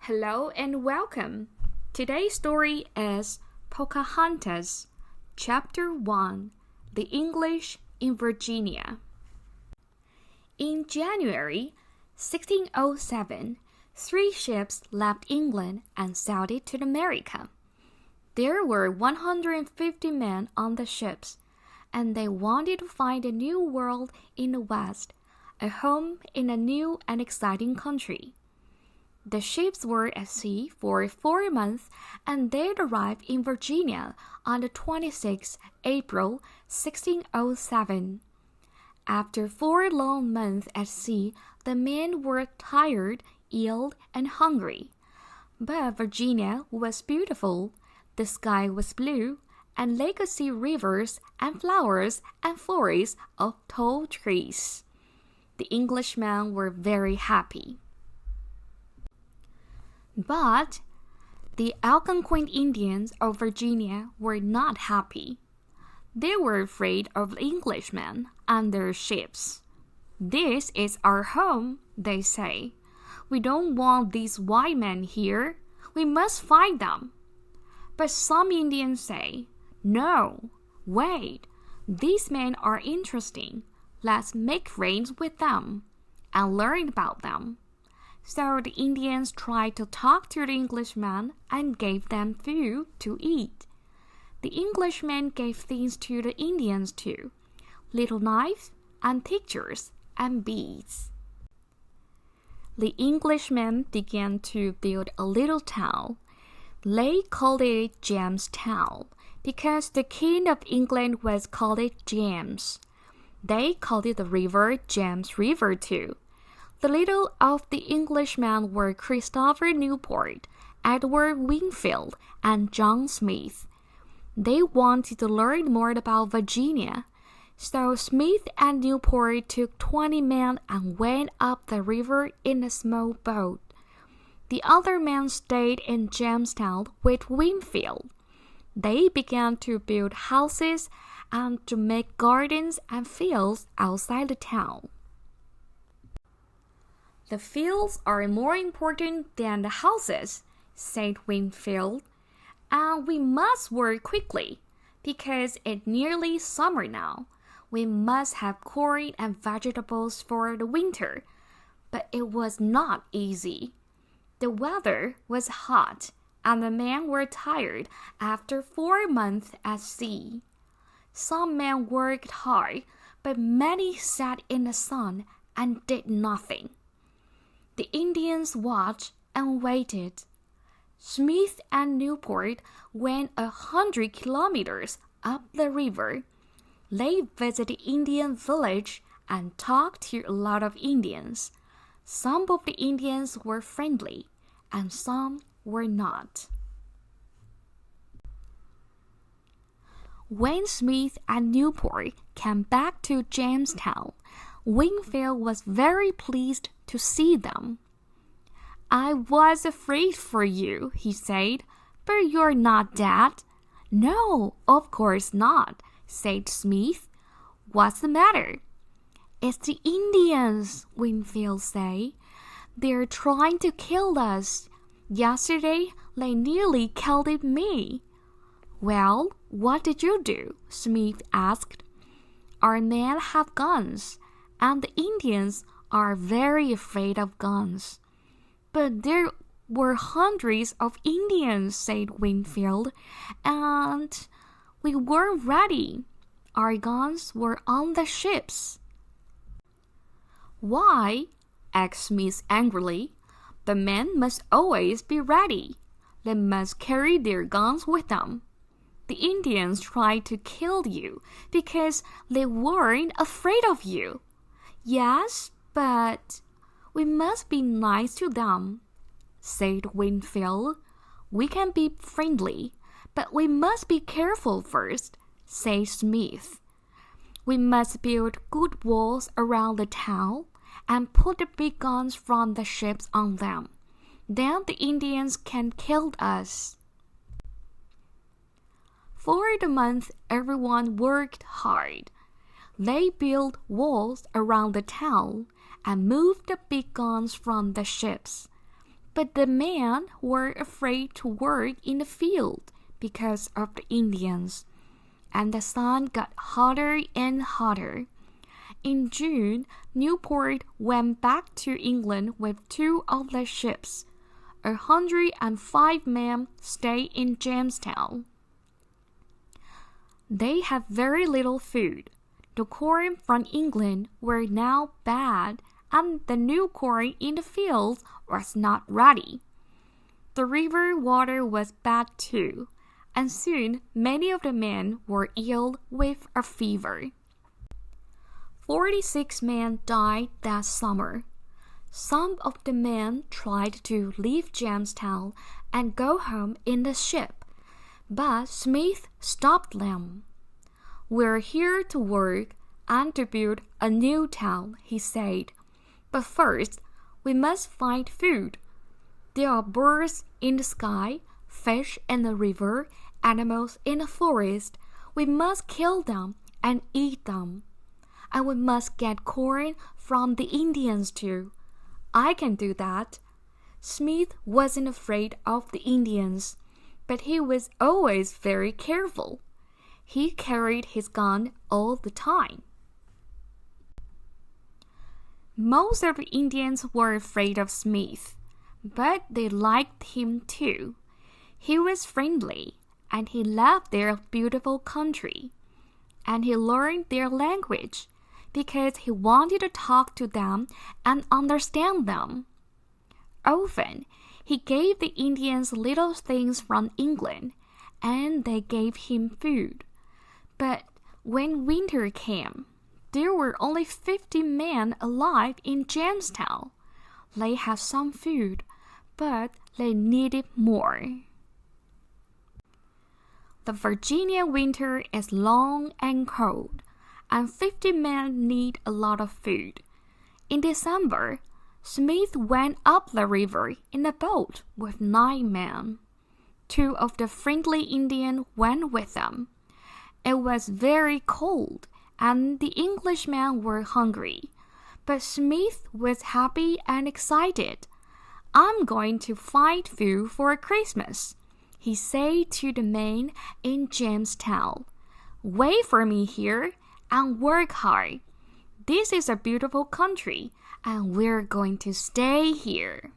Hello and welcome. Today's story is Pocahontas Chapter 1, The English in Virginia. In January 1607, 3 ships left England and sailed to America. There were 150 men on the ships, and they wanted to find a new world in the West, a home in a new and exciting country. The ships were at sea for 4 months, and they arrived in Virginia on the 26th April 1607. After 4 long months at sea, the men were tired, ill, and hungry. But Virginia was beautiful. The sky was blue, and they could see rivers and flowers and forests of tall trees. The Englishmen were very happy. But the Algonquin Indians of Virginia were not happy. They were afraid of the Englishmen and their ships. "This is our home," they say. "We don't want these white men here. We must fight them." But some Indians say, "No, wait, these men are interesting. Let's make friends with them and learn about them." So the Indians tried to talk to the Englishmen and gave them food to eat. The Englishmen gave things to the Indians too, little knives and pictures and beads. The Englishmen began to build a little town. They called it Jamestown because the King of England was called James. They called it the river James River too. The little of the Englishmen were Christopher Newport, Edward Wingfield, and John Smith. They wanted to learn more about Virginia, so Smith and Newport took 20 men and went up the river in a small boat. The other men stayed in Jamestown with Wingfield. They began to build houses and to make gardens and fields outside the town. "The fields are more important than the houses," said Wingfield, "and we must work quickly, because it's nearly summer now. We must have corn and vegetables for the winter." But it was not easy. The weather was hot, and the men were tired after 4 months at sea. Some men worked hard, but many sat in the sun and did nothing. The Indians watched and waited. Smith and Newport went 100 kilometers up the river. They visited the Indian village and talked to a lot of Indians. Some of the Indians were friendly, and some were not. When Smith and Newport came back to Jamestown, Wingfield was very pleased to see them. "I was afraid for you," he said, "but you're not dead." "No, of course not," said Smith. "What's the matter?" "It's the Indians," Wingfield said. "They're trying to kill us. Yesterday, they nearly killed me." "Well, what did you do?" Smith asked. "Our men have guns, and the Indians are very afraid of guns." "But there were hundreds of Indians," said Wingfield, "and we weren't ready. Our guns were on the ships." "Why?" asked Smith angrily. "The men must always be ready. They must carry their guns with them. The Indians tried to kill you because they weren't afraid of you." "Yes, but we must be nice to them," said Wingfield. "We can be friendly, but we must be careful first," said Smith. "We must build good walls around the town and put the big guns from the ships on them. Then the Indians can kill us." For the month, everyone worked hard. They built walls around the town and moved the big guns from the ships. But the men were afraid to work in the field because of the Indians, and the sun got hotter and hotter. In June, Newport went back to England with 2 of the ships. 105 men stayed in Jamestown. They had very little food. The corn from England were now bad, and the new corn in the fields was not ready. The river water was bad too, and soon many of the men were ill with a fever. 46 men died that summer. Some of the men tried to leave Jamestown and go home in the ship, but Smith stopped them. "We're here to work and to build a new town," he said. "But first, we must find food. There are birds in the sky, fish in the river, animals in the forest. We must kill them and eat them. And we must get corn from the Indians too. I can do that." Smith wasn't afraid of the Indians, but he was always very careful. He carried his gun all the time. Most of the Indians were afraid of Smith, but they liked him too. He was friendly, and he loved their beautiful country. And he learned their language because he wanted to talk to them and understand them. Often, he gave the Indians little things from England, and they gave him food. But when winter came, there were only 50 men alive in Jamestown. They had some food, but they needed more. The Virginia winter is long and cold, and 50 men need a lot of food. In December, Smith went up the river in a boat with 9 men. 2 of the friendly Indians went with them. It was very cold, and the Englishmen were hungry. But Smith was happy and excited. "I'm going to find food for Christmas," he said to the men in Jamestown. "Wait for me here and work hard. This is a beautiful country, and we're going to stay here."